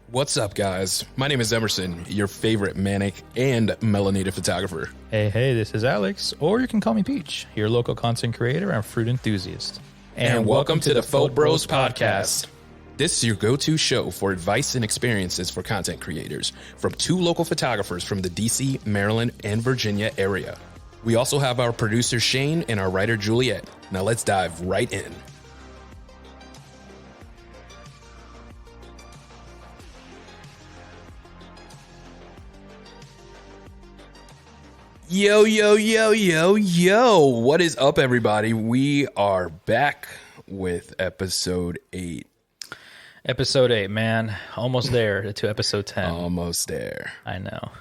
What's up, guys? My name is Emerson, your favorite manic and melanated photographer. Hey, this is Alex, or you can call me Peach, your local content creator and fruit enthusiast. And welcome to the Phot-Bros Podcast. This is your go-to show for advice and experiences for content creators from two local photographers from the DC, Maryland, and Virginia area. We also have our producer Shane and our writer Juliet. Now let's dive right in. Yo, what is up, everybody? We are back with episode 8. Episode 8, man. Almost there to episode 10. Almost there. I know.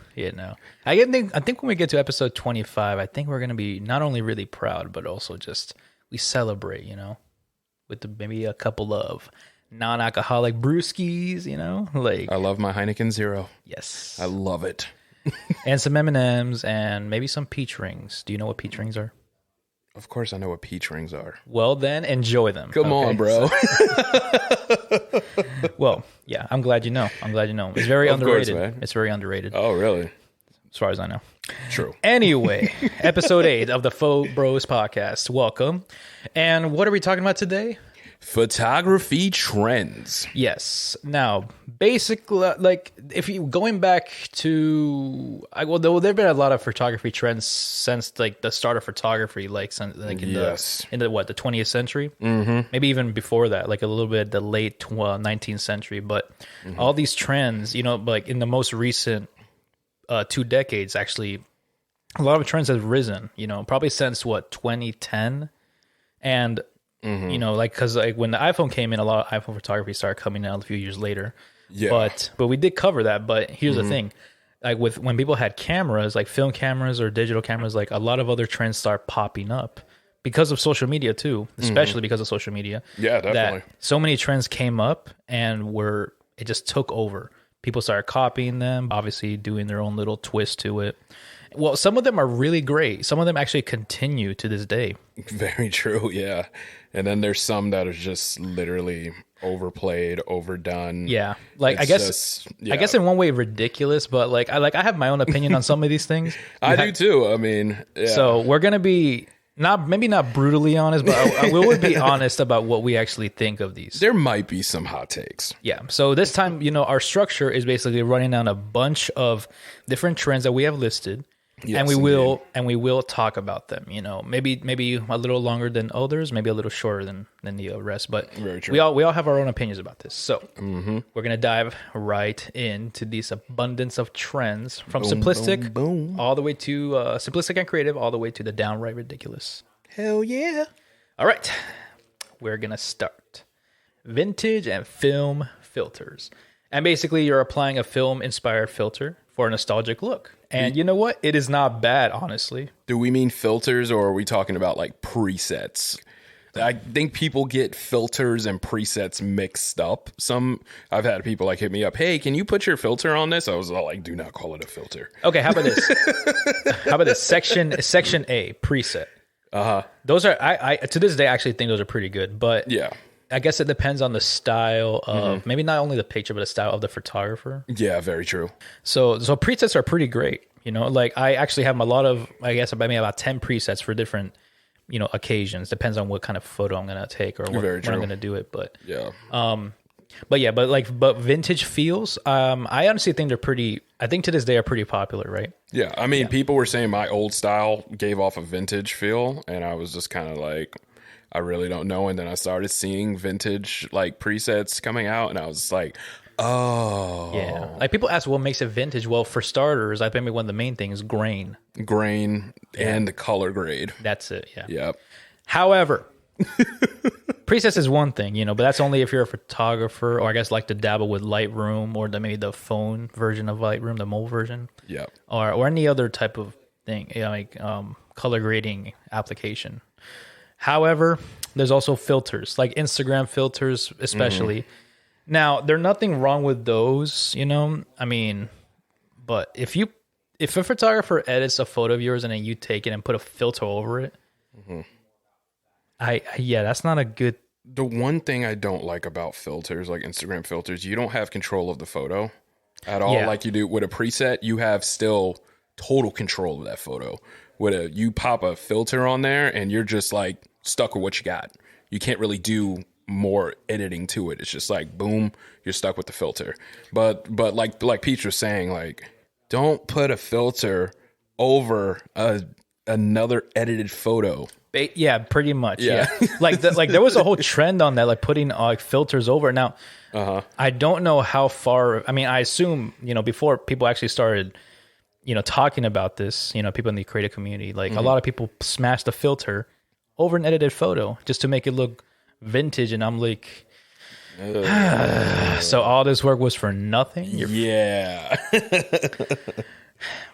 I think when we get to episode 25, I think we're going to be not only really proud, but also just, we celebrate, with maybe a couple of non-alcoholic brewskis, like. I love my Heineken Zero. Yes. I love it. And some M&Ms and maybe some peach rings. Do you know what peach rings are? Of course I know what peach rings are. Well, then enjoy them. Come on, bro. Well, yeah, I'm glad you know. It's very underrated. Course, man. It's very underrated. Oh, really? As far as I know. True. Anyway, episode 8 of the Phot-Bros Podcast. Welcome. And what are we talking about today? Photography trends. Yes. Now, basically, like, if you going back to, there've been a lot of photography trends since like the start of photography, like in the 20th century, maybe even before that, like a little bit the late 19th century. But all these trends, like in the most recent 2 decades, actually, a lot of trends have risen. Probably since 2010, and because when the iPhone came in, a lot of iPhone photography started coming out a few years later. Yeah. But we did cover that. But here's the thing. Like when people had cameras, like film cameras or digital cameras, like a lot of other trends start popping up because of social media too, especially because of social media. Yeah, definitely. That so many trends came up and it just took over. People started copying them, obviously doing their own little twist to it. Well, some of them are really great. Some of them actually continue to this day. Very true, yeah. And then there's some that are just literally overplayed, overdone. Yeah, like I guess in one way ridiculous, but I have my own opinion on some of these things. I do too. I mean, yeah. So we're gonna be maybe not brutally honest, but we would be honest about what we actually think of these. There might be some hot takes. Yeah. So this time, our structure is basically running down a bunch of different trends that we have listed. Yes, and we will talk about them. Maybe a little longer than others, maybe a little shorter than the rest. But we all have our own opinions about this. So we're gonna dive right into this abundance of trends from simplistic all the way to simplistic and creative, all the way to the downright ridiculous. Hell yeah! All right, we're gonna start vintage and film filters, and basically you're applying a film-inspired filter for a nostalgic look. And you know what? It is not bad, honestly. Do we mean filters, or are we talking about like presets? I think people get filters and presets mixed up. I've had people like hit me up, hey, can you put your filter on this? I was all like, do not call it a filter. Okay, how about this? Section A, preset. Those are, I to this day, I actually think those are pretty good. But yeah, I guess it depends on the style of maybe not only the picture, but the style of the photographer. Yeah, very true. So presets are pretty great. Like I actually have a lot of, I guess maybe about 10 presets for different, occasions. Depends on what kind of photo I'm going to take or when I'm going to do it. But yeah. But vintage feels, I honestly think I think to this day are pretty popular, right? Yeah. I mean, people were saying my old style gave off a vintage feel, and I was just kind of like, I really don't know. And then I started seeing vintage like presets coming out, and I was like, oh. Yeah. Like people ask what makes it vintage. Well, for starters, I think one of the main things is grain. And the color grade. That's it. Yeah. Yep. However, presets is one thing, but that's only if you're a photographer, or I guess like to dabble with Lightroom, or maybe the phone version of Lightroom, the mobile version. Yep. Or any other type of thing, like color grading application. However, there's also filters, like Instagram filters, especially. Now, there's nothing wrong with those, I mean, but if a photographer edits a photo of yours and then you take it and put a filter over it, that's not a good The one thing I don't like about filters, like Instagram filters, you don't have control of the photo at all. Yeah. Like you do with a preset, you have still total control of that photo. You pop a filter on there and you're just like stuck with what you got. You can't really do more editing to it. It's just like, boom, you're stuck with the filter. But like Peach was saying, like, don't put a filter over another edited photo. Yeah, pretty much. Yeah. like there was a whole trend on that, like putting filters over. Now, I don't know how far. I mean, I assume before people actually started, talking about this, people in the creative community, like a lot of people smashed a filter over an edited photo just to make it look vintage, and I'm like, so all this work was for nothing. Yeah.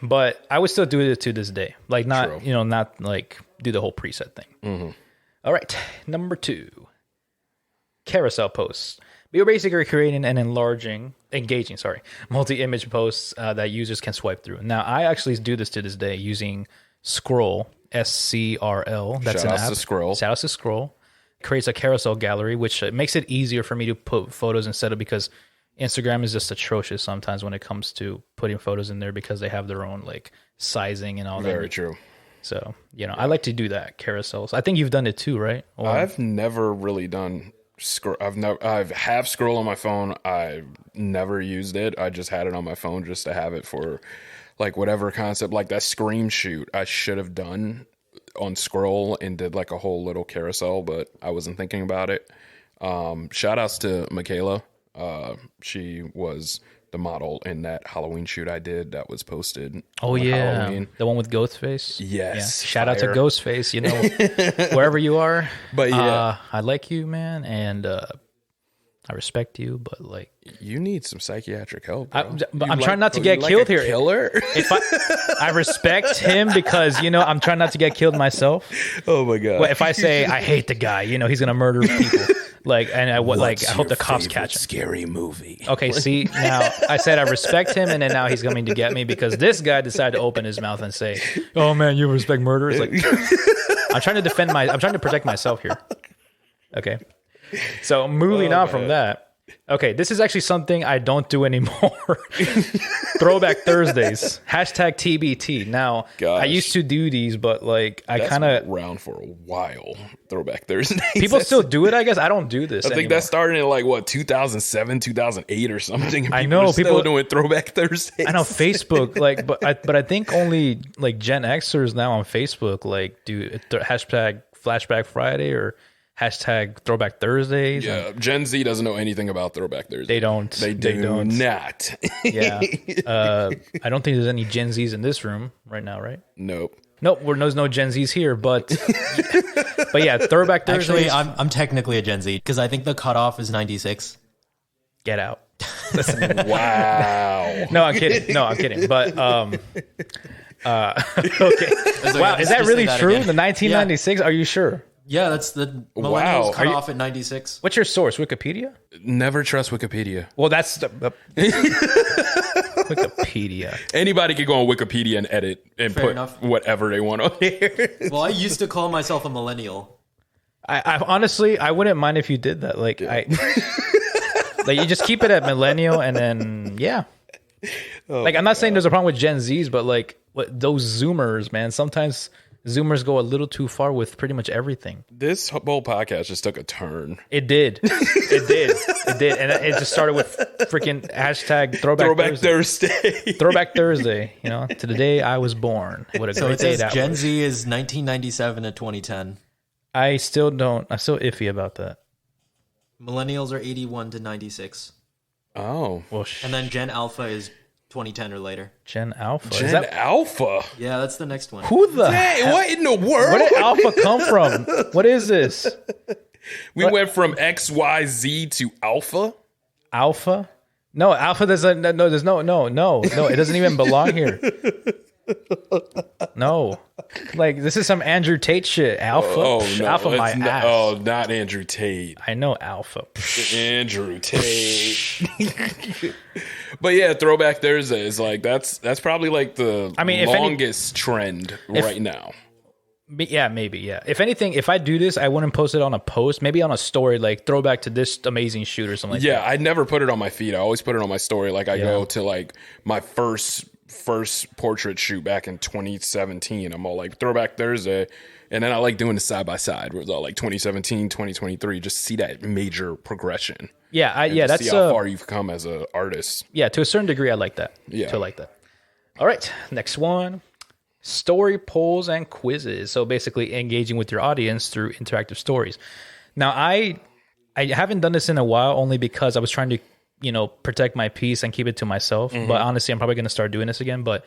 But I would still do it to this day. Like not, True. not like do the whole preset thing. All right. Number 2, carousel posts. You're basically creating and engaging, multi-image posts that users can swipe through. Now, I actually do this to this day using Scroll, SCRL. That's an app. Shout out to Scroll. Creates a carousel gallery, which makes it easier for me to put photos instead of, because Instagram is just atrocious sometimes when it comes to putting photos in there because they have their own like sizing and all that. Very true. So, I like to do that, carousels. I think you've done it too, right? Or... I've never really done Scroll. I have Scroll on my phone. I've never used it. I just had it on my phone just to have it for like whatever concept, like that Scream shoot I should have done on Scroll and did like a whole little carousel, but I wasn't thinking about it. Shout outs to Michaela. She was the model in that Halloween shoot I did that was posted. Oh yeah, Halloween. The one with Ghostface. Yes, yeah. Shout out to Ghostface. Wherever you are. But yeah, I like you, man, and I respect you. But like, you need some psychiatric help. I'm trying not to get killed here. Killer. If I respect him because I'm trying not to get killed myself. Oh my god! Well, if I say I hate the guy, he's gonna murder people. I hope the cops catch him. Scary movie. Okay, see, now I said I respect him, and then now he's coming to get me because this guy decided to open his mouth and say, "Oh man, you respect murderers." Like, I'm trying to protect myself here. Okay, so moving on from that. Okay, this is actually something I don't do anymore. Throwback Thursdays. #TBT. Now, I used to do these, but like I kind of around for a while. Throwback Thursdays. People still do it, I guess. I don't do this I think that started in like what, 2007, 2008 or something. I know people still doing Throwback Thursdays. I know Facebook, like, but I think only like Gen Xers now on Facebook like do #Flashback Friday or #Throwback Thursdays. Yeah, Gen Z doesn't know anything about Throwback Thursdays. They don't. They do not. Yeah. I don't think there's any Gen Zs in this room right now, right? Nope. There's no Gen Zs here, but yeah, Throwback Thursdays. Actually, I'm technically a Gen Z because I think the cutoff is 96. Get out. Wow. No, I'm kidding. But okay. Wow, is that really true? The 1996? Yeah. Are you sure? Yeah, that's the millennials cut off at 96. What's your source? Wikipedia? Never trust Wikipedia. Well, that's the Wikipedia. Anybody could go on Wikipedia and edit and put whatever they want on here. Well, I used to call myself a millennial. I honestly, I wouldn't mind if you did that. Like, like you just keep it at millennial, and then like I'm not saying there's a problem with Gen Zs, but like those Zoomers, man, sometimes Zoomers go a little too far with pretty much everything. This whole podcast just took a turn. It did. And it just started with freaking #Throwback Thursday. Throwback Thursday, to the day I was born. What a great day that was. Gen Z is 1997 to 2010. I'm still iffy about that. Millennials are 81 to 96. Oh. Well, and then Gen Alpha is 2010 or later. Gen Alpha? Gen Alpha? Yeah, that's the next one. Who the hell? What in the world? Where did Alpha come from? What is this? We went from XYZ to Alpha? Alpha? No, Alpha doesn't. No, there's no. It doesn't even belong here. No, like this is some Andrew Tate shit. Alpha, no, Alpha, my ass. Oh, not Andrew Tate. I know Alpha. Andrew Tate. But yeah, Throwback Thursday is like that's probably like the longest trend right now. Yeah, maybe. Yeah. If anything, if I do this, I wouldn't post it on a post. Maybe on a story, like throwback to this amazing shoot or something like that. Yeah, I never put it on my feed. I always put it on my story. Like I go to like my first portrait shoot back in 2017. I'm all like Throwback Thursday. And then I like doing the side by side where it's all like 2017, 2023. Just see that major progression. Yeah, that's see how far you've come as an artist. Yeah, to a certain degree, I like that. Yeah, to like that. All right, next one. Story polls and quizzes. So basically engaging with your audience through interactive stories. Now, I haven't done this in a while only because I was trying to, protect my peace and keep it to myself. But honestly, I'm probably going to start doing this again. But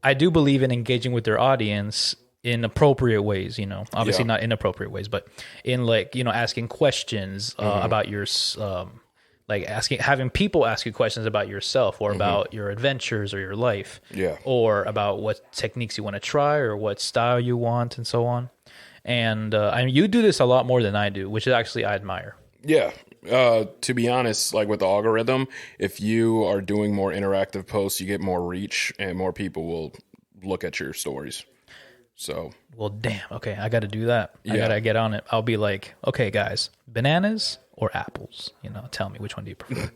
I do believe in engaging with their audience in appropriate ways, obviously not inappropriate ways, but in asking questions about your, having people ask you questions about yourself or about your adventures or your life, or about what techniques you want to try or what style you want and so on. And you do this a lot more than I do, which is actually I admire. Yeah. To be honest, like with the algorithm, if you are doing more interactive posts, you get more reach and more people will look at your stories. So, well, damn. Okay, I got to do that. I got to get on it. I'll be like, okay, guys, bananas or apples? Tell me, which one do you prefer?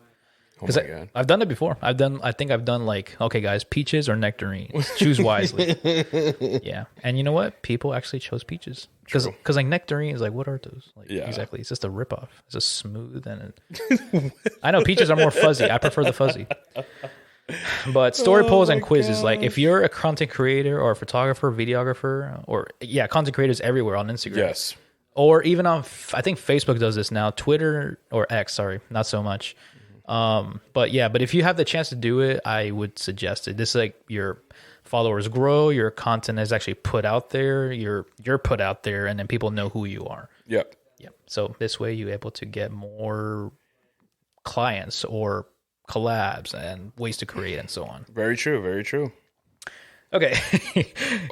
Because I've done it before. I think I've done like, okay, guys, peaches or nectarines. Choose wisely. Yeah, and you know what? People actually chose peaches because like nectarines, like what are those? Like, exactly. It's just a ripoff. It's just smooth and I know peaches are more fuzzy. I prefer the fuzzy. But story polls and quizzes, like if you're a content creator or a photographer, videographer, or content creators everywhere on Instagram. Yes. Or even on, I think Facebook does this now, Twitter or X, sorry, not so much. But if you have the chance to do it, I would suggest it. This is like your followers grow, your content is actually put out there, you're put out there, and then people know who you are. Yep. So this way you're able to get more clients or collabs and ways to create and so on. Very true. Very true. Okay.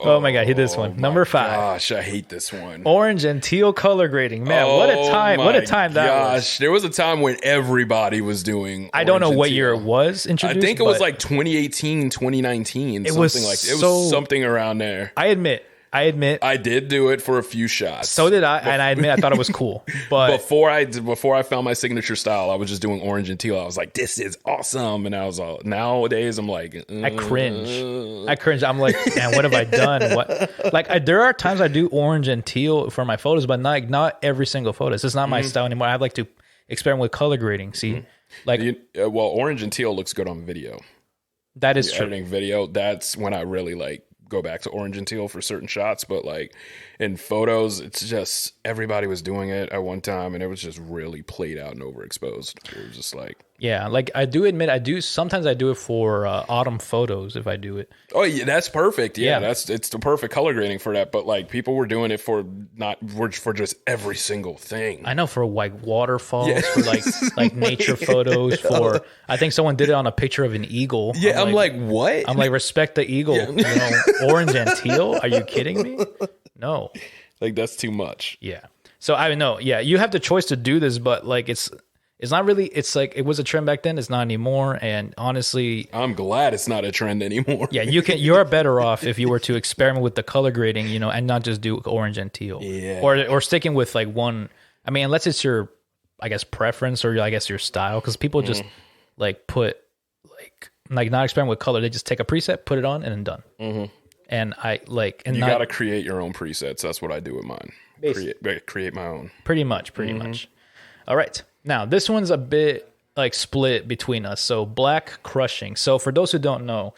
Oh my God, hit this one. Number 5. Gosh, I hate this one. Orange and teal color grading. Man, what a time! What a time that was. There was a time when everybody was doing. I don't know what year it was introduced. I think it was like 2018, 2019. It was something around there. I admit. I did do it for a few shots. So did I, and I admit I thought it was cool. But before I found my signature style, I was just doing orange and teal. I was like, "This is awesome!" And I was all. Nowadays, I'm like, I cringe. I'm like, man, what have I done? What? Like, there are times I do orange and teal for my photos, but not every single photo. It's not my style anymore. I like to experiment with color grading. See, orange and teal looks good on video. That is true. Editing video, that's when I really like go back to orange and teal for certain shots, but like in photos, it's just everybody was doing it at one time and it was just really played out and overexposed. It was just like, yeah, like I do admit sometimes I do it for autumn photos if I do it. Oh yeah, that's perfect. Yeah, it's the perfect color grading for that. But like people were doing it for just every single thing. I know, for like waterfalls, for like nature photos. For I think someone did it on a picture of an eagle. Yeah, I'm like what? I'm like, respect the eagle. Yeah. Orange and teal? Are you kidding me? No, like that's too much. Yeah. So I know. Yeah, you have the choice to do this, but like it's not really. It's like it was a trend back then. It's not anymore. And honestly, I'm glad it's not a trend anymore. Yeah, you're better off if you were to experiment with the color grading, and not just do orange and teal. Yeah. Or sticking with like one. I mean, unless it's your, I guess, preference or I guess your style, because people just like put like not experiment with color. They just take a preset, put it on, and then done. Mm-hmm. And you got to create your own presets. That's what I do with mine. Create my own. Pretty much. All right. Now, this one's a bit like split between us. So black crushing. So for those who don't know,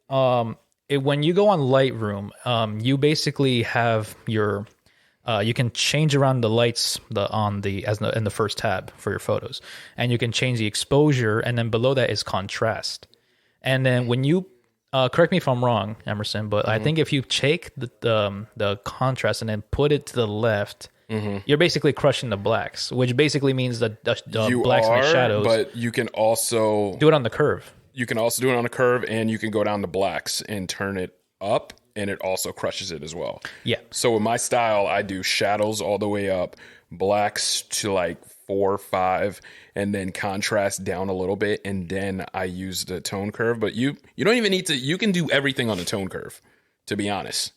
when you go on Lightroom, you basically have your, you can change around the lights in the first tab for your photos, and you can change the exposure, and then below that is contrast. And then when you correct me if I'm wrong, Emerson, but I think if you take the contrast and then put it to the left, you're basically crushing the blacks, which basically means the blacks and the shadows. But you can also do it on the curve. You can also do it on a curve, and you can go down to blacks and turn it up, and it also crushes it as well. Yeah. So with my style, I do shadows all the way up, blacks to like 4 or 5, and then contrast down a little bit, and then I use the tone curve. But you don't even need to. You can do everything on the tone curve, to be honest.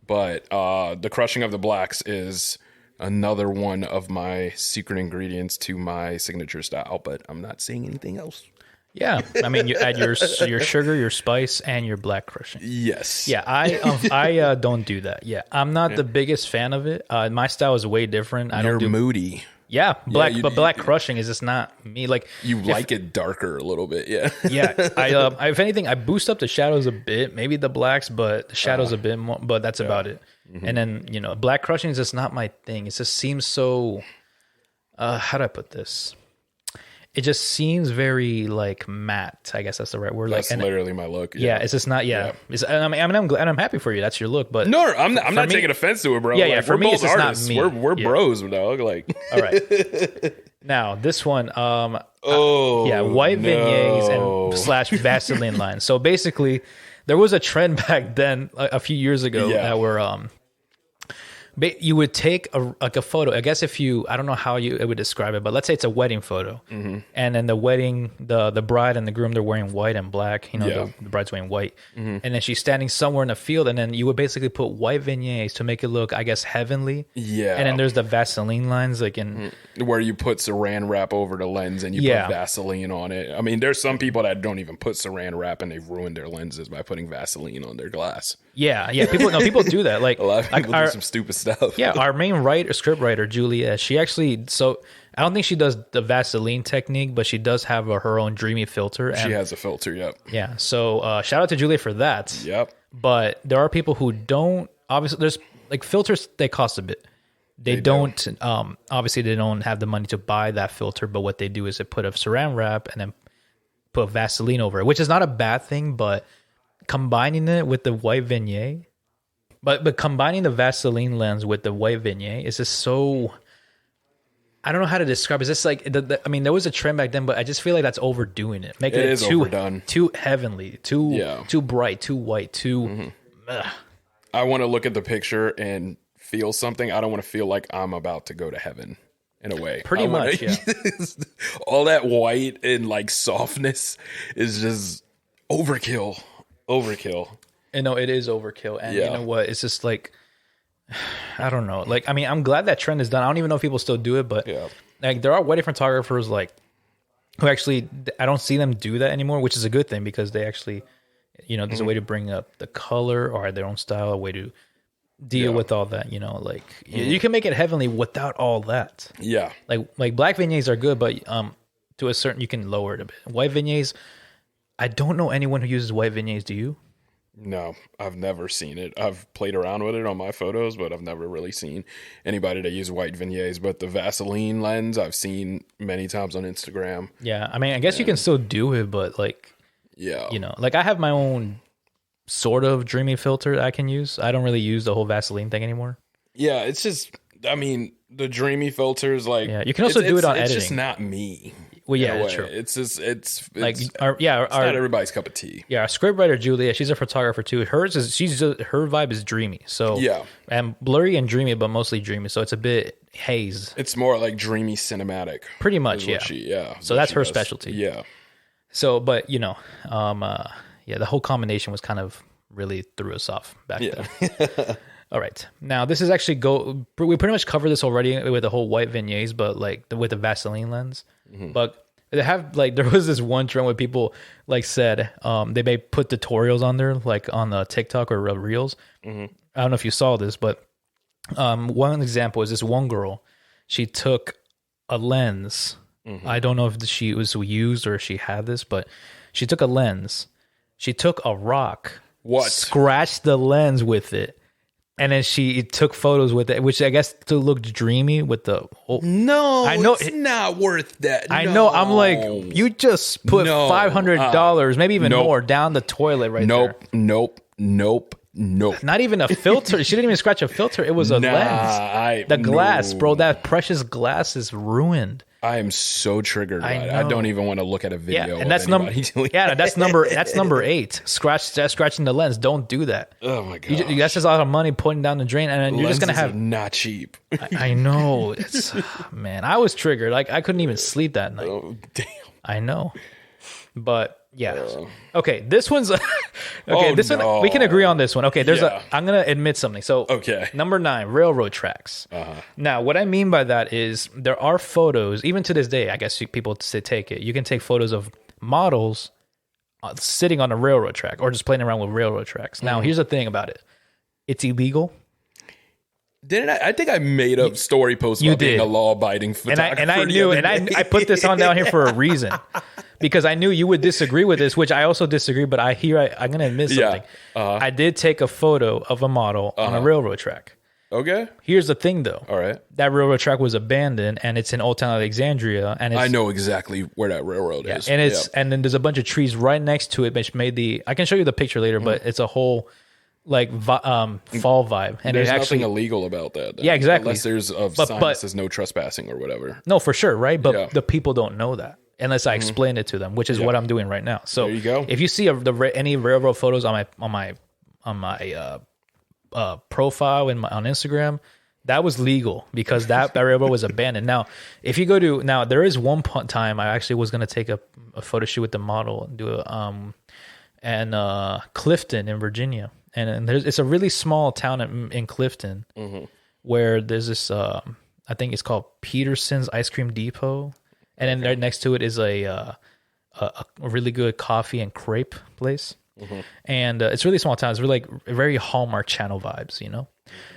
But the crushing of the blacks is another one of my secret ingredients to my signature style, but I'm not seeing anything else. Yeah, I mean, you add your sugar, your spice, and your black crushing. Yes. Yeah, I don't do that. Yeah, I'm not the biggest fan of it. My style is way different. You're moody. Yeah, black crushing is just not me. Like you like it darker a little bit. Yeah. Yeah. If anything, I boost up the shadows a bit, maybe the blacks, but the shadows a bit more. But that's about it. Mm-hmm. And then black crushing is just not my thing. It just seems so. How do I put this? It just seems very like matte. I guess that's the right word. That's literally my look. Yeah, it's just not. Yeah, I mean, I'm glad. I'm happy for you. That's your look. But no, I'm not taking offense to it, bro. Yeah, yeah. Like, For me, it's artists. Not me. We're bros, dog. Like, all right. Now this one. White beignets and / Vaseline lines. So basically, there was a trend back then, a few years ago, that were you would take a photo. I guess I don't know how it would describe it, but let's say it's a wedding photo, and then the wedding, the bride and the groom, they're wearing white and black. The bride's wearing white, and then she's standing somewhere in a field, and then you would basically put white vignettes to make it look, I guess, heavenly. Yeah, and then there's the Vaseline lines, like in where you put Saran wrap over the lens and you put Vaseline on it. I mean, there's some people that don't even put Saran wrap and they've ruined their lenses by putting Vaseline on their glass. Yeah. People do that. Like a lot of people do some stupid stuff. Yeah, our main script writer, Juliet, she actually, I don't think she does the Vaseline technique, but she does have her own dreamy filter. She has a filter, yep. Yeah, so shout out to Juliet for that. Yep. But there are people who don't, obviously, there's like filters, they cost a bit. They don't, obviously they don't have the money to buy that filter, but what they do is they put a Saran wrap and then put Vaseline over it, which is not a bad thing, but combining it with the white vignette, but combining the Vaseline lens with the white vignette is just so, I don't know how to describe it. It's just like, I mean, there was a trend back then, but I just feel like that's overdoing it. Making it too overdone. Too heavenly, too bright, too white, too... I want to look at the picture and feel something. I don't want to feel like I'm about to go to heaven in a way. Pretty much, yeah. All that white and like softness is just overkill. And no, it is overkill. And you know what? It's just like, I don't know. Like, I mean, I'm glad that trend is done. I don't even know if people still do it, but like there are wedding photographers like who actually, I don't see them do that anymore, which is a good thing because they actually, there's a way to bring up the color or their own style, a way to deal with all that, like you can make it heavenly without all that. Yeah. Like black vignettes are good, but to a certain, you can lower it a bit. White vignettes, I don't know anyone who uses white vignettes. Do you? No, I've never seen it. I've played around with it on my photos, but I've never really seen anybody that uses white vignettes. But the Vaseline lens, I've seen many times on Instagram. Yeah, I mean, I guess you can still do it, but like, like I have my own sort of dreamy filter I can use. I don't really use the whole Vaseline thing anymore. Yeah, it's just, I mean, the dreamy filters, like, you can also do it on editing. It's just not me. Well, yeah, that's true. It's just, it's like, it's not everybody's cup of tea. Yeah, our scriptwriter Julia, she's a photographer too. Her vibe is dreamy. So and blurry and dreamy, but mostly dreamy. So it's a bit haze. It's more like dreamy cinematic. Pretty much, So that's her specialty. Yeah. So, but the whole combination was kind of really threw us off back then. All right. Now, this is actually we pretty much covered this already with the whole white vignettes, but like with the Vaseline lens. Mm-hmm. But they have there was this one trend where people like said they may put tutorials on there, like on the TikTok or Reels. Mm-hmm. I don't know if you saw this, but one example is this one girl. She took a lens. Mm-hmm. I don't know if she was used or she had this, but she took a lens. She took a rock. Scratched the lens with it. And then she took photos with it, which I guess to look dreamy with the... No, I know, it's not worth that. I know. I'm like, you just put $500, maybe even more, down the toilet there. Nope. Not even a filter. She didn't even scratch a filter. It was a lens. The glass, bro. That precious glass is ruined. I am so triggered by it. I don't even want to look at a video. Yeah, and that's number 8. Scratching the lens. Don't do that. Oh my god, that's just a lot of money putting down the drain, and then you're just gonna have not cheap. I know. It's man, I was triggered. Like I couldn't even sleep that night. Oh damn. I know. But yeah. Okay, this one's okay. This one we can agree on this one. Okay, I'm gonna admit something. So number 9, railroad tracks. Now, what I mean by that is there are photos, even to this day. I guess people say take it. You can take photos of models sitting on a railroad track or just playing around with railroad tracks. Now, here's the thing about it: it's illegal. Didn't I think I made up story posts about being a law-abiding photographer. And I knew, and I put this on down here for a reason. Because I knew you would disagree with this, which I also disagree, but I'm going to admit something. I did take a photo of a model on a railroad track. Okay. Here's the thing, though. All right. That railroad track was abandoned, and it's in Old Town Alexandria. And I know exactly where that railroad is. And and then there's a bunch of trees right next to it, which made I can show you the picture later, but it's a whole fall vibe. And there's nothing illegal about that. Yeah, exactly. Unless there's a sign that says no trespassing or whatever. No, for sure, right? But the people don't know that. Unless I explain it to them, which is what I'm doing right now. So there you go. If you see any railroad photos on my profile on Instagram, that was legal because that railroad was abandoned. Now, if you go to there is one time I actually was going to take a photo shoot with the model and do Clifton in Virginia, and it's a really small town in Clifton where there's this I think it's called Peterson's Ice Cream Depot. And then right next to it is a really good coffee and crepe place. And it's really small town. It's really very Hallmark Channel vibes, you know?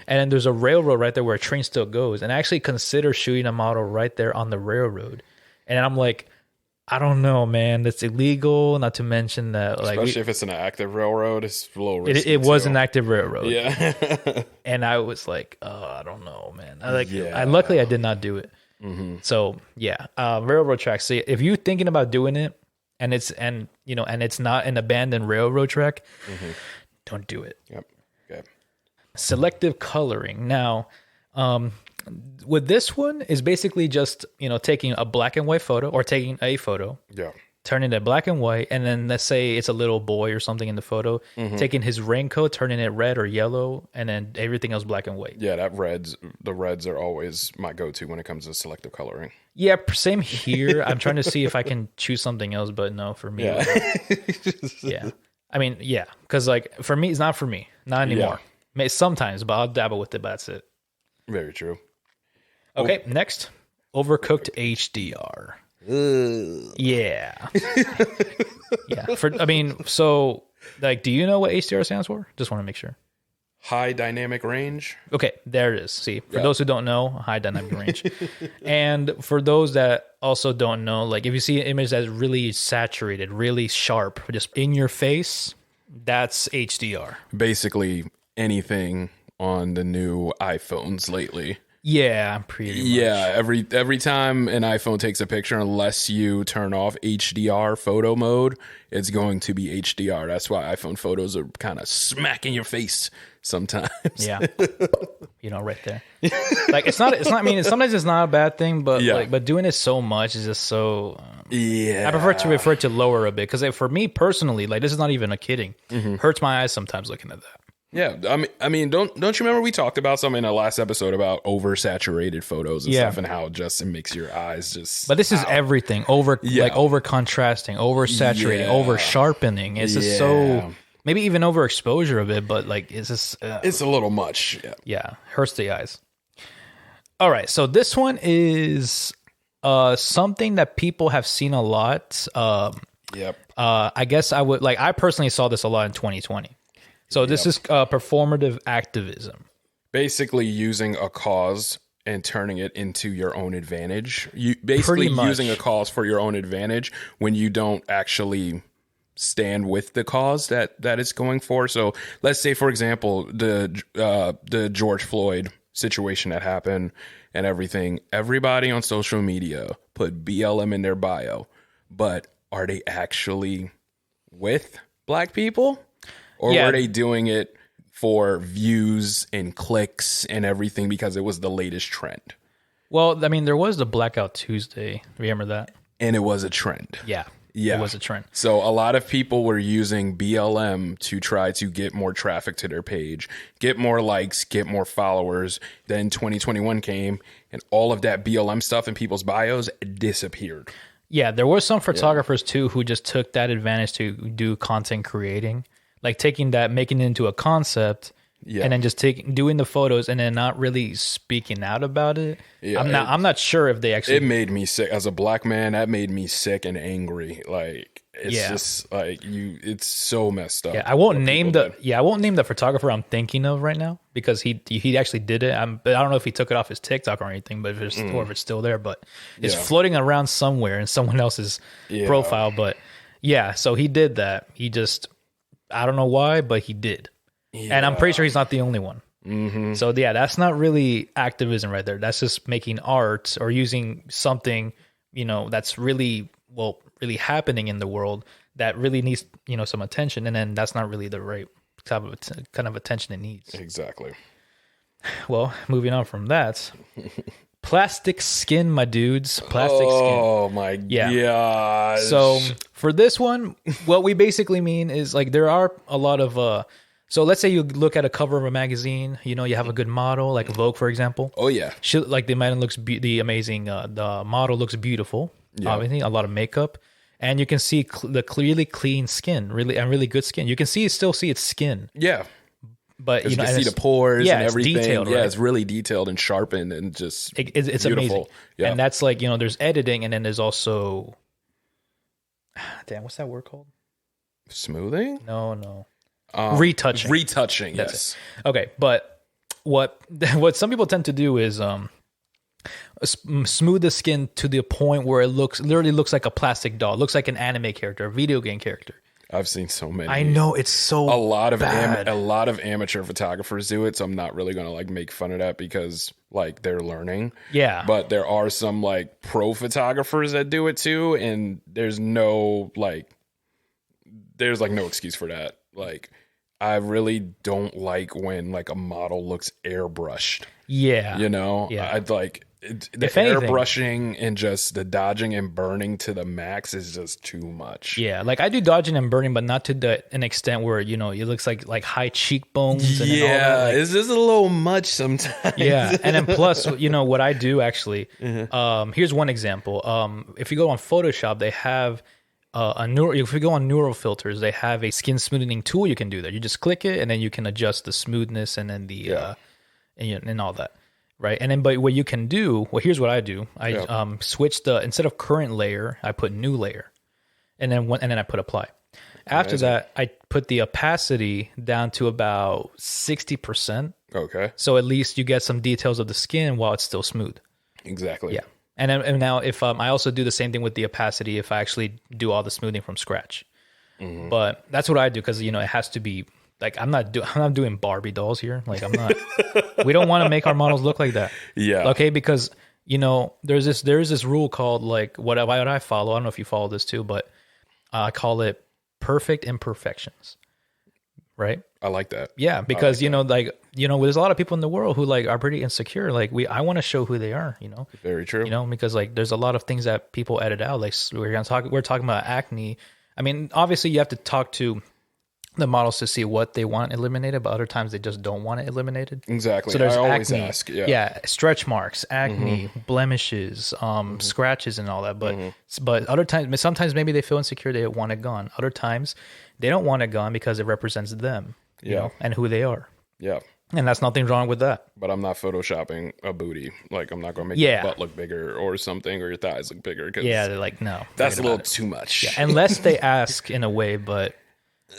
And then there's a railroad right there where a train still goes. And I actually consider shooting a model right there on the railroad. And I'm like, I don't know, man. That's illegal. Not to mention that, especially if it's an active railroad, it's a little risky. It was an active railroad. Yeah. And I was like, I don't know, man. Luckily, I did not do it. So railroad tracks. So if you're thinking about doing it, and it's not an abandoned railroad track, don't do it. Yep. Okay. Selective coloring. Now, with this one is basically just taking a black and white photo or taking a photo. Yeah. Turning it black and white, and then let's say it's a little boy or something in the photo, taking his raincoat, turning it red or yellow, and then everything else black and white. Yeah, the reds are always my go-to when it comes to selective coloring. Yeah, same here. I'm trying to see if I can choose something else, but no, for me. Yeah. I mean, yeah, because for me, it's not for me. Not anymore. Sometimes, but I'll dabble with it, but that's it. Very true. Okay, next. Overcooked HDR. Yeah. So do you know what HDR stands for? Just want to make sure. High dynamic range. Okay, there it is. See, for those who don't know, high dynamic range. And for those that also don't know, if you see an image that's really saturated, really sharp, just in your face, that's HDR. Basically anything on the new iPhones lately. Yeah, pretty much. Yeah, every time an iPhone takes a picture, unless you turn off HDR photo mode, it's going to be HDR. That's why iPhone photos are kind of smacking your face sometimes. Yeah, right there. It's not. I mean, sometimes it's not a bad thing, but but doing it so much is just so. I prefer to refer to lower a bit because for me personally, this is not even a kidding. Hurts my eyes sometimes looking at that. Yeah, I mean, don't you remember we talked about something in the last episode about oversaturated photos and stuff, and how it makes your eyes just. But this is everything over contrasting, oversaturating, over sharpening. It's just so maybe even overexposure of it, but it's just it's a little much. Yeah, hurts the eyes. All right, so this one is something that people have seen a lot. I guess I personally saw this a lot in 2020. So this is performative activism. Basically using a cause and turning it into your own advantage. You basically using a cause for your own advantage when you don't actually stand with the cause that it's going for. So let's say, for example, the George Floyd situation that happened and everything. Everybody on social media put BLM in their bio, but are they actually with black people? Or were they doing it for views and clicks and everything because it was the latest trend? Well, I mean, there was the Blackout Tuesday. Remember that? And it was a trend. Yeah. It was a trend. So a lot of people were using BLM to try to get more traffic to their page, get more likes, get more followers. Then 2021 came and all of that BLM stuff in people's bios disappeared. Yeah, there were some photographers too who just took that advantage to do content creating, like taking that, making it into a concept, and then just doing the photos and then not really speaking out about it. Yeah, I'm not sure if they actually. It made me sick as a black man. That made me sick and angry. Like it's just like it's so messed up. Yeah, I won't name the photographer I'm thinking of right now because he actually did it. But I don't know if he took it off his TikTok or anything, but or if it's still there. But it's floating around somewhere in someone else's profile. But yeah, so he did that. He just, I don't know why, but he did. Yeah. And I'm pretty sure he's not the only one. Mm-hmm. So yeah, that's not really activism right there. That's just making art or using something, that's really happening in the world that really needs, some attention. And then that's not really the right kind of attention it needs. Exactly. Well, moving on from that, plastic skin, my dudes. Plastic skin. Oh my gosh. So for this one, what we basically mean is like there are a lot of so let's say you look at a cover of a magazine, you have a good model, like Vogue, for example. Oh yeah. The man looks the model looks beautiful. Yeah. Obviously, a lot of makeup, and you can see the clearly clean skin, really good skin. You can still see its skin. Yeah. But you can see the pores and everything. It's detailed, right? It's really detailed and sharpened and just it's beautiful. Amazing. Yeah. And that's like, there's editing, and then there's also what's that word called? Smoothing? No. Retouching. Retouching, that's yes. It. Okay, but what some people tend to do is smooth the skin to the point where it literally looks like a plastic doll. It looks like an anime character, a video game character. I've seen so many. I know, it's so a lot of bad. A lot of amateur photographers do it, so I'm not really going to like make fun of that because like they're learning. Yeah. But there are some like pro photographers that do it too, and there's no excuse for that. Like I really don't like when like a model looks airbrushed. Yeah. Yeah. I'd like the airbrushing and just the dodging and burning to the max is just too much. Yeah, like I do dodging and burning, but not to an extent where it looks like high cheekbones. And all that. Like, it's just a little much sometimes. Yeah, and then plus, what I do actually. Here's one example. If you go on Photoshop, they have if you go on neural filters, they have a skin smoothing tool you can do there. You just click it, and then you can adjust the smoothness and then the and all that. Right. And then, but what you can do, here's what I do. I switch instead of current layer, I put new layer, and then I put apply. After that, I put the opacity down to about 60%. Okay. So at least you get some details of the skin while it's still smooth. Exactly. Yeah. And now if I also do the same thing with the opacity if I actually do all the smoothing from scratch. Mm-hmm. But that's what I do because, it has to be. Like I'm not doing Barbie dolls here. Like I'm not. We don't want to make our models look like that. Yeah. Okay, because there's this rule called like what I follow. I don't know if you follow this too, but I call it perfect imperfections. Right. I like that. Yeah, because there's a lot of people in the world who like are pretty insecure. Like I want to show who they are. Very true. Because like there's a lot of things that people edit out. Like we're talking about acne. I mean, obviously you have to talk to the models to see what they want eliminated, but other times they just don't want it eliminated. Exactly. So there's I always acne, ask. Yeah. Stretch marks, acne, blemishes, scratches, and all that. But other times, sometimes maybe they feel insecure, they want it gone. Other times, they don't want it gone because it represents them, and who they are. Yeah. And that's nothing wrong with that. But I'm not photoshopping a booty. Like I'm not going to make your butt look bigger or something, or your thighs look bigger. Yeah, they're like, no. That's a little too much. Yeah, unless they ask in a way, but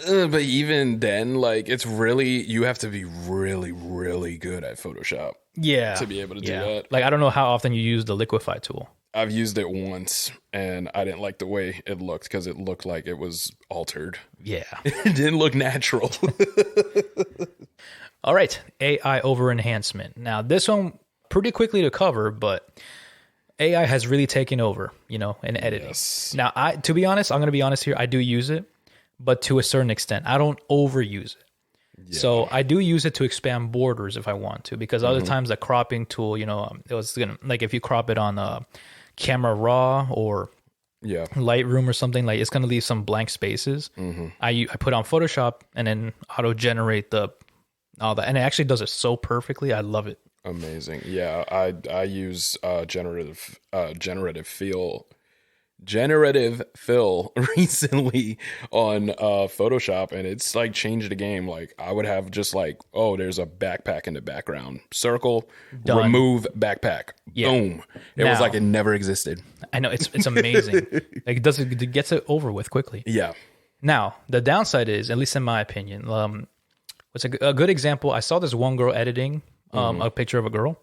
even then, like it's really you have to be really, really good at Photoshop. Yeah, to be able to do that. Like I don't know how often you use the liquify tool. I've used it once, and I didn't like the way it looked because it looked like it was altered. Yeah, it didn't look natural. All right, AI over enhancement. Now this one pretty quickly to cover, but AI has really taken over, in editing. Yes. Now, to be honest, I'm going to be honest here. I do use it. But to a certain extent, I don't overuse it. Yeah. So I do use it to expand borders if I want to, because other times the cropping tool, it was gonna like if you crop it on Camera Raw or Lightroom or something, like it's gonna leave some blank spaces. Mm-hmm. I put on Photoshop and then auto generate all that, and it actually does it so perfectly. I love it. Amazing. Yeah, I use generative feel. generative fill recently on Photoshop, and it's like changed the game. Like I would have just like, oh, there's a backpack in the background. Circle, Done. remove backpack. Yeah. Boom. It was like it never existed. I know it's amazing. Like it gets it over with quickly. Yeah. Now the downside is, at least in my opinion, what's a good example? I saw this one girl editing a picture of a girl,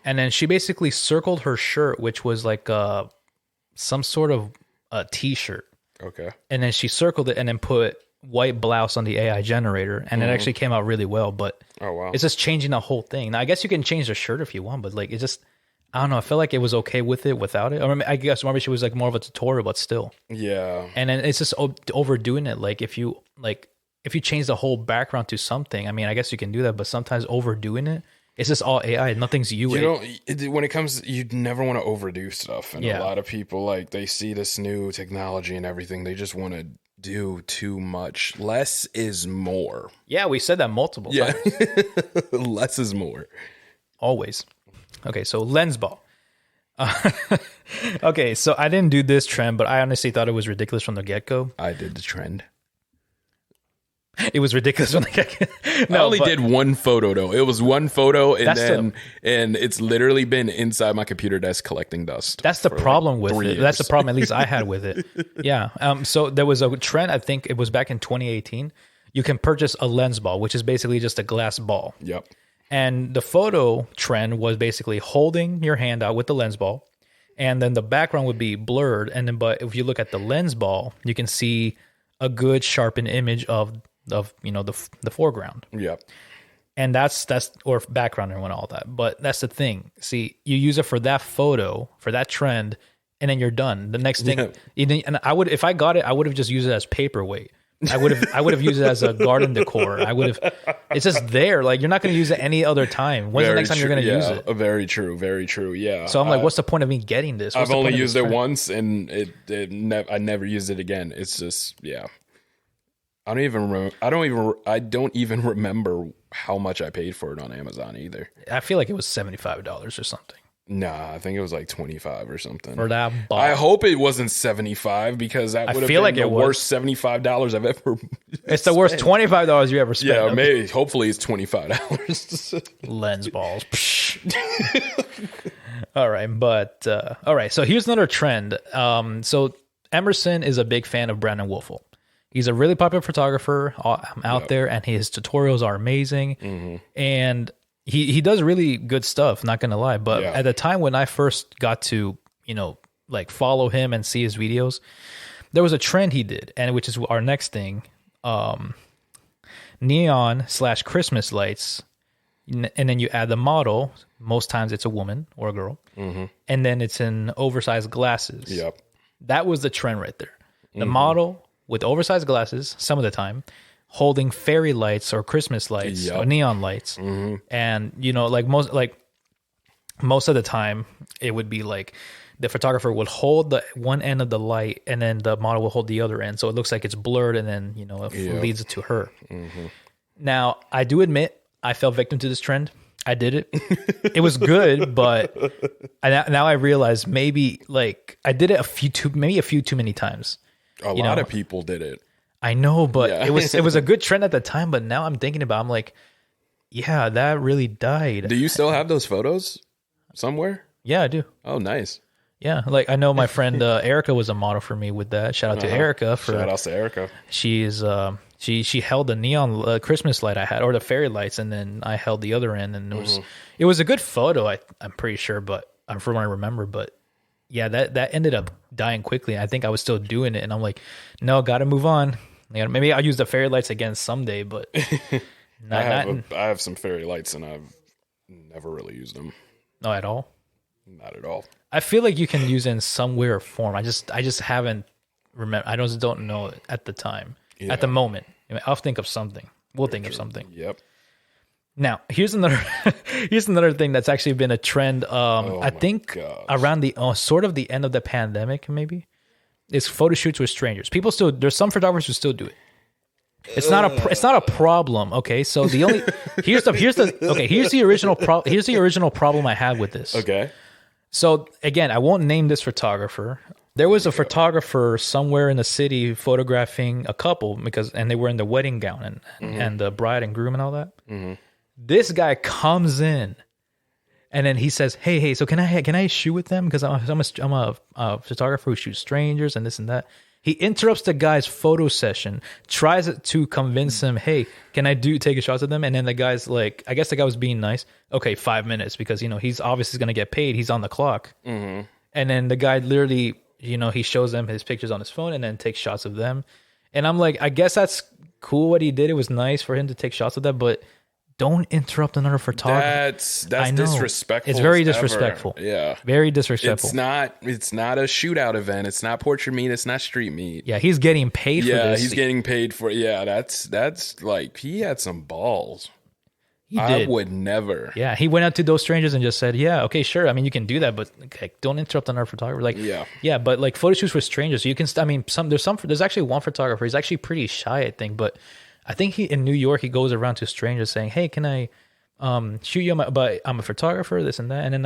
and then she basically circled her shirt, which was like some sort of a t-shirt. Okay. And then she circled it and then put white blouse on the AI generator, and it actually came out really well. But it's just changing the whole thing. Now I guess you can change the shirt if you want, but like it just, I don't know. I felt like it was okay with it without it. I guess maybe she was like more of a tutorial, but still. Yeah. And then it's just overdoing it. Like if you change the whole background to something, I mean, I guess you can do that, but sometimes overdoing it, it's just all AI. Nothing's you. When it comes, you never want to overdo stuff. And a lot of people, like, they see this new technology and everything. They just want to do too much. Less is more. Yeah, we said that multiple times. Less is more. Always. Okay, so lens ball. Okay, so I didn't do this trend, but I honestly thought it was ridiculous from the get-go. I did the trend. It was ridiculous when I only did one photo though. It was one photo, and it's literally been inside my computer desk collecting dust. That's the problem with it. Years. That's the problem at least I had with it. Yeah. So there was a trend. I think it was back in 2018. You can purchase a lens ball, which is basically just a glass ball. Yep. And the photo trend was basically holding your hand out with the lens ball, and then the background would be blurred. And then, but if you look at the lens ball, you can see a good sharpened image of the foreground. Yep. And that's or background and all that. But that's the thing. See, you use it for that photo, for that trend, and then you're done. The next thing, and I would, if I got it, I would have just used it as paperweight. I would have used it as a garden decor. It's just there. Like, you're not going to use it any other time. When's the next time you're going to use it? Very true. Very true. Yeah. So I'm like, what's the point of me getting this? I've only used it once, and I never used it again. It's just, I don't even remember how much I paid for it on Amazon either. I feel like it was $75 or something. Nah, I think it was like 25 or something. For that ball. I hope it wasn't 75 because that would have been the worst $75 I've ever It's the worst $25 you ever spent. Yeah, maybe. Hopefully it's $25. Lens balls. All right, but all right. So here's another trend. So Emerson is a big fan of Brandon Wolfel. He's a really popular photographer out there, and his tutorials are amazing. And he does really good stuff, not gonna lie. But at the time when I first got to, like follow him and see his videos, there was a trend he did, and which is our next thing. Neon/Christmas lights, and then you add the model. Most times it's a woman or a girl, and then it's in oversized glasses. Yep. That was the trend right there. The model with oversized glasses, some of the time, holding fairy lights or Christmas lights or neon lights. And, like most of the time, it would be like the photographer would hold the one end of the light, and then the model will hold the other end. So it looks like it's blurred, and then, it leads it to her. Now, I do admit I fell victim to this trend. I did it. It was good, but now I realize maybe like I did it a few too many times. A lot of people did it. I know, but it was a good trend at the time. But now I'm thinking about, I'm like, yeah, that really died. Do you still have those photos somewhere? Yeah, I do. Oh, nice. Yeah, like I know my friend Erica was a model for me with that. Shout out to Erica. Shout out to Erica. She is she held the neon Christmas light I had, or the fairy lights, and then I held the other end, and it was a good photo. I'm pretty sure, but from what I remember, but. Yeah, that ended up dying quickly. I think I was still doing it, and I'm like, no, got to move on. Maybe I'll use the fairy lights again someday, but I have some fairy lights, and I've never really used them. No, at all? Not at all. I feel like you can use it in some way or form. I just haven't remember. I just don't know at the time, at the moment. I'll think of something. We'll think of something. Yep. Now, here's another thing that's actually been a trend. I think around the sort of the end of the pandemic, maybe, is photo shoots with strangers. People still, there's some photographers who still do it. It's not a problem. Okay, so here's the original problem I had with this. Okay. So again, I won't name this photographer. There was a photographer somewhere in the city photographing a couple and they were in the wedding gown and the bride and groom and all that. This guy comes in and then he says, "Hey, so can I shoot with them? Because I'm a photographer who shoots strangers and this and that." He interrupts the guy's photo session, tries to convince him, "Hey, can I take a shot at them?" And then the guy's like, I guess the guy was being nice. Okay, 5 minutes because he's obviously going to get paid. He's on the clock. And then the guy literally, he shows them his pictures on his phone and then takes shots of them. And I'm like, I guess that's cool what he did. It was nice for him to take shots of that, but don't interrupt another photographer. That's disrespectful. It's very disrespectful. Yeah. Very disrespectful. It's not a shootout event. It's not portrait meat. It's not street meat. Yeah, he's getting paid for this. Yeah, he's getting paid for that's like, he had some balls. He did. I would never. Yeah, he went out to those strangers and just said, "Yeah, okay, sure. I mean, you can do that, but don't interrupt another photographer." Like, yeah, but like photo shoots with strangers, you can. I mean, there's actually one photographer. He's actually pretty shy, I think, but I think in New York he goes around to strangers saying, "Hey, can I shoot you? But I'm a photographer, this and that." And then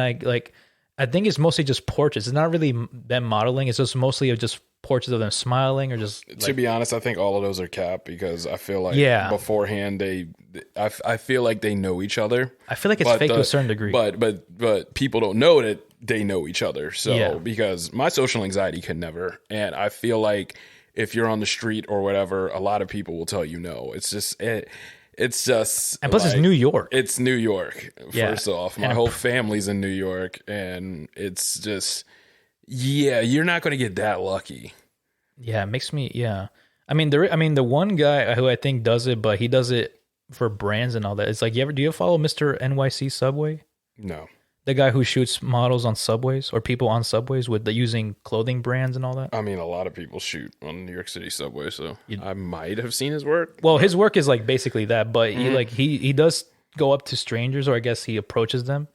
I think it's mostly just portraits. It's not really them modeling. It's just mostly just portraits of them smiling or just. To be honest, I think all of those are capped because I feel like beforehand I feel like they know each other. I feel like it's fake to a certain degree. But people don't know that they know each other. So because my social anxiety can never, and I feel like if you're on the street or whatever, a lot of people will tell you no. It's just and plus it's New York. It's New York. First off, my whole family's in New York, and it's just you're not going to get that lucky. Yeah, it makes me I mean, the one guy who I think does it, but he does it for brands and all that. It's like, do you follow Mr. NYC Subway? No. The guy who shoots models on subways or people on subways using clothing brands and all that. I mean, a lot of people shoot on the New York City subway, so I might have seen his work. Well, his work is like basically that, but he does go up to strangers, or I guess he approaches them.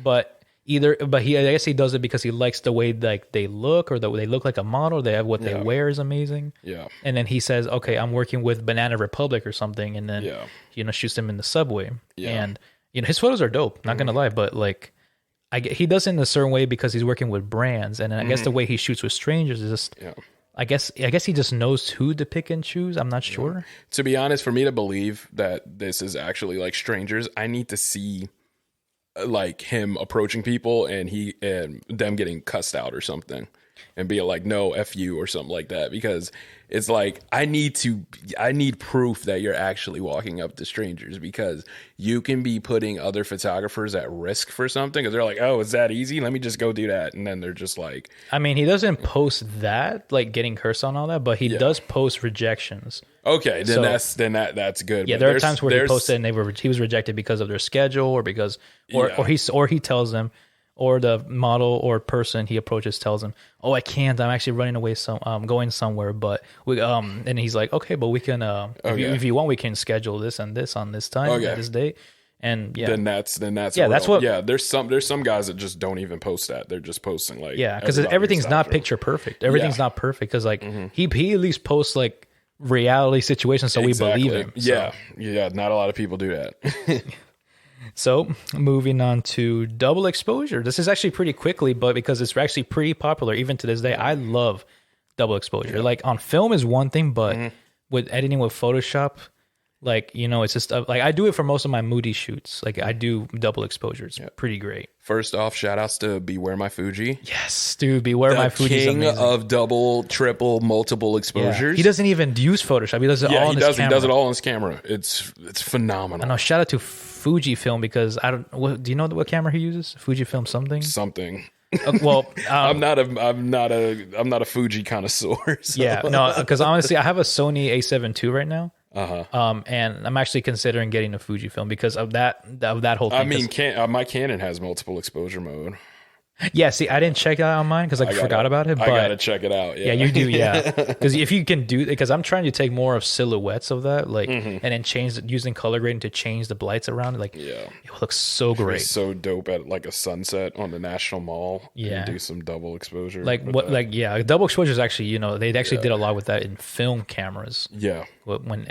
But I guess he does it because he likes the way like they look, or the way they look like a model. They have what they wear is amazing. Yeah. And then he says, "Okay, I'm working with Banana Republic or something," and then shoots them in the subway. Yeah. And his photos are dope. Not gonna lie, but like. He does it in a certain way because he's working with brands, and I guess the way he shoots with strangers is just. Yeah. I guess he just knows who to pick and choose. I'm not sure. To be honest, for me to believe that this is actually like strangers, I need to see like him approaching people and them getting cussed out or something, and be like, "No, F you," or something like that, because it's like I need proof that you're actually walking up to strangers, because you can be putting other photographers at risk for something because they're like, "Oh, it's that easy? Let me just go do that." And then they're just like, I mean, he doesn't post that, like getting cursed on all that, but he does post rejections. Okay, then that's good. Yeah, there are times where he posted and he was rejected because of their schedule or because or he tells them, or the model or person he approaches tells him, "Oh, I can't. I'm actually running away. Going somewhere." But we and he's like, "Okay, but we can. If you want, we can schedule this and this on this time at this date." And then that's that's what. Yeah, there's some guys that just don't even post that. They're just posting like because everything's not picture perfect. Everything's not perfect because like he at least posts like reality situations, so we believe him. So. Yeah. Not a lot of people do that. So, moving on to double exposure. This is actually pretty quickly, but because it's actually pretty popular even to this day. I love double exposure. Like on film is one thing, but with editing with Photoshop, like, it's just like I do it for most of my moody shoots. Like I do double exposure. It's pretty great. First off, shout outs to Beware My Fuji. Yes, dude, Beware My Fuji. King of double, triple, multiple exposures. Yeah. He doesn't even use Photoshop. He does it all on his camera. He does it all on his camera. It's phenomenal. I know. Shout out to Fujifilm because do you know what camera he uses? Fujifilm something. Well, I'm not a Fuji connoisseur. So. Yeah, no, because honestly, I have a Sony A7 II right now. And I'm actually considering getting a Fujifilm because of that whole thing. I mean, my Canon has multiple exposure mode. Yeah, see, I didn't check that on mine because I forgot about it. But I gotta check it out. Yeah, you do. Yeah, because if you can do, because I'm trying to take more of silhouettes of that, like, and then using color grading to change the blights around it. Like, it looks so great. It's so dope at like a sunset on the National Mall. Yeah, and do some double exposure. Like what? Like double exposure is actually they actually did a lot with that in film cameras. Yeah, when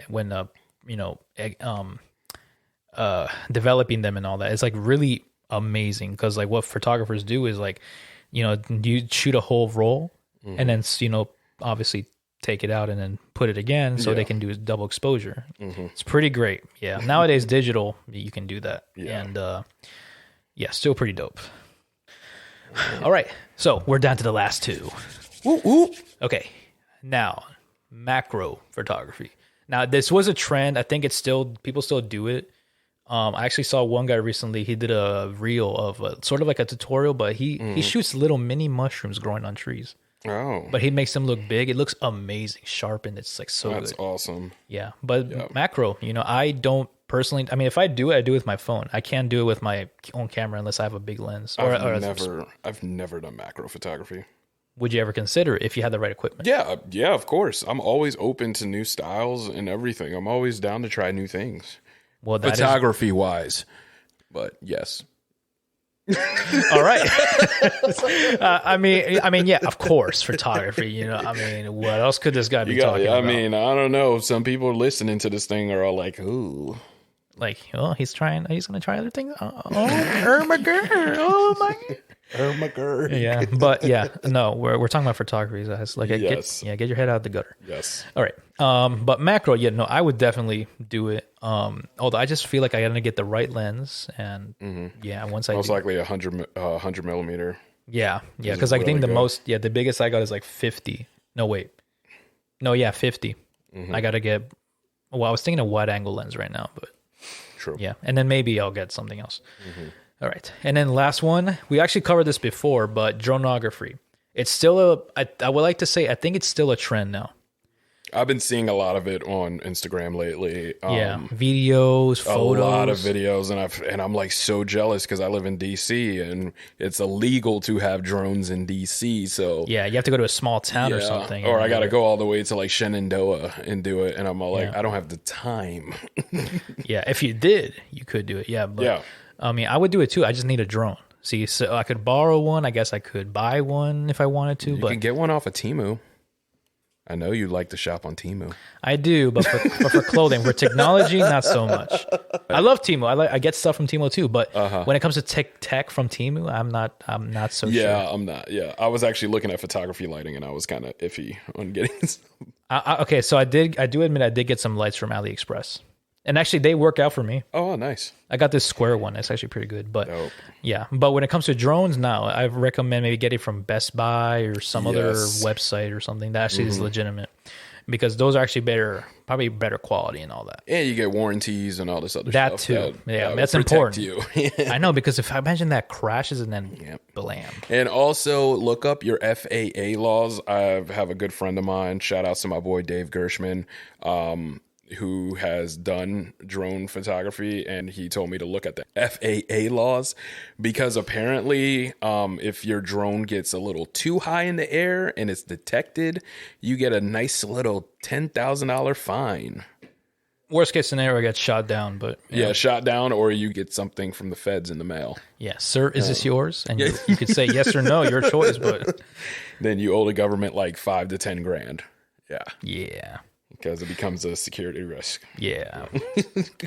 developing them and all that, it's like really amazing because like what photographers do is like you shoot a whole roll and then obviously take it out and then put it again so they can do double exposure. It's pretty great. Yeah. Nowadays, digital, you can do that. Yeah. And still pretty dope. All right. So we're down to the last two. Okay. Now, macro photography. Now, this was a trend. I think people still do it. I actually saw one guy recently. He did a reel of sort of like a tutorial, but he shoots little mini mushrooms growing on trees. Oh. But he makes them look big. It looks amazing, sharp, and it's like so good. That's awesome. Yeah. But macro, I don't personally, I mean, if I do it, I do it with my phone. I can't do it with my own camera unless I have a big lens. I've never done macro photography. Would you ever consider if you had the right equipment? Yeah, of course. I'm always open to new styles and everything. I'm always down to try new things. Well, photography wise. But yes. All right. I mean, yeah, of course, photography. I mean, what else could this guy be talking about? I mean, I don't know. Some people listening to this thing are all like, "Ooh." Like, he's going to try other things. Oh my god. Oh my god. Oh my god. Yeah, but no, we're talking about photography. Guys. Like, yes. Get your head out of the gutter. Yes. All right. But macro, I would definitely do it. Although I just feel like I got to get the right lens, and once I most likely 100 millimeter. Yeah, because I think the biggest I got is like 50. No, wait. No, 50. I got to get. Well, I was thinking a wide angle lens right now, but. True. Yeah, and then maybe I'll get something else. All right, and then last one, we actually covered this before, but dronography. It's still I would like to say, I think it's still a trend now. I've been seeing a lot of it on Instagram lately. Videos, photos. A lot of videos, and I'm like so jealous because I live in DC and it's illegal to have drones in DC. So you have to go to a small town or something. Or I got to go all the way to like Shenandoah and do it, and I'm all like, I don't have the time. If you did, you could do it. I mean, I would do it too. I just need a drone. See, so I could borrow one. I guess I could buy one if I wanted to. You can get one off of Temu. I know you like to shop on Temu. I do, but for clothing, for technology, not so much. I love Temu. I get stuff from Temu too, but when it comes to tech from Temu, I'm not so sure. Yeah, I'm not. Yeah, I was actually looking at photography lighting, and I was kind of iffy on getting some. Okay, so I do admit I did get some lights from AliExpress. And actually, they work out for me. Oh, nice. I got this square one. It's actually pretty good. But but when it comes to drones now, I recommend maybe getting from Best Buy or some other website or something that actually is legitimate. Because those are actually probably better quality and all that. And you get warranties and all this other stuff. That too. That's important. You. I know, because if I imagine that crashes and then blam. And also look up your FAA laws. I have a good friend of mine. Shout out to my boy Dave Gershman. Who has done drone photography, and he told me to look at the FAA laws because apparently if your drone gets a little too high in the air and it's detected, you get a nice little $10,000 fine. Worst case scenario, I get shot down, but shot down, or you get something from the feds in the mail. Yeah, sir, is this yours? And you could say yes or no, your choice, but then you owe the government like $5 to $10 grand. Yeah. Because it becomes a security risk. Yeah.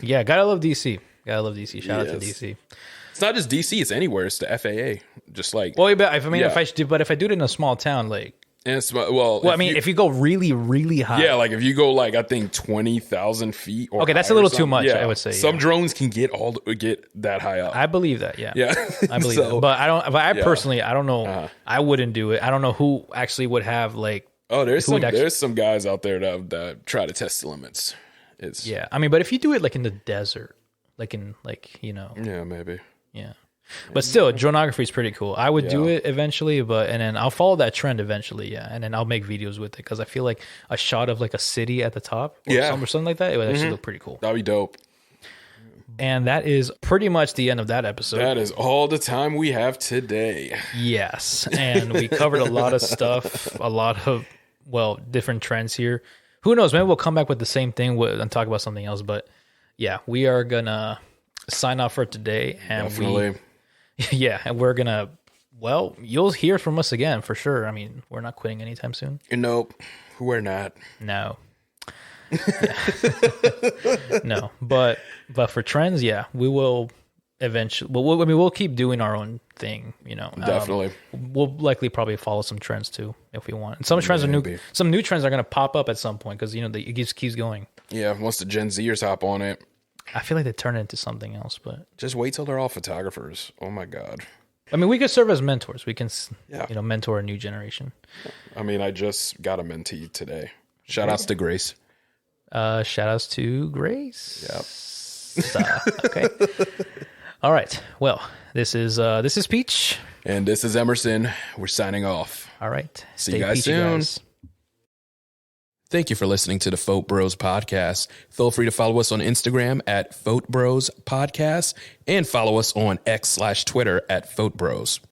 Gotta love DC. Shout out to DC. It's not just DC, it's anywhere. It's the FAA. Just like... Well, if I do it in a small town, like... And it's, if you go really, really high. Yeah, like if you go like, I think 20,000 feet or that's a little too much, I would say. Some drones can get that high up. I believe that, yeah. I believe that. But personally, I don't know. I wouldn't do it. I don't know who actually would have like... Oh, there's some guys out there that try to test the limits. But if you do it like in the desert, yeah, maybe, but still, dronography is pretty cool. I would do it eventually, and then I'll follow that trend eventually, and then I'll make videos with it because I feel like a shot of like a city at the top, or something like that, it would actually look pretty cool. That'd be dope. And that is pretty much the end of that episode. That is all the time we have today. Yes, and we covered a lot of stuff, a lot of different trends here. Who knows? Maybe we'll come back with the same thing and talk about something else. But we are gonna sign off for today, and definitely. And we're gonna. Well, you'll hear from us again for sure. I mean, we're not quitting anytime soon. Nope, we're not. No. No, but for trends, we will eventually, well, I mean, we'll keep doing our own thing, you know. Definitely. We'll likely probably follow some trends too if we want. And some trends are new. Some new trends are going to pop up at some point because you know it just keeps going. Yeah, once the Gen Zers hop on it, I feel like they turn it into something else. But just wait till they're all photographers. Oh my God. I mean, we could serve as mentors. We can, mentor a new generation. I mean, I just got a mentee today. Shout outs to Grace. Shout outs to Grace. Yep. Okay. All right. Well, this is Peach. And this is Emerson. We're signing off. All right. See you guys soon. Thank you for listening to the Phot-Bros Podcast. Feel free to follow us on Instagram at Phot-Bros Podcast and follow us on X/Twitter at Phot-Bros.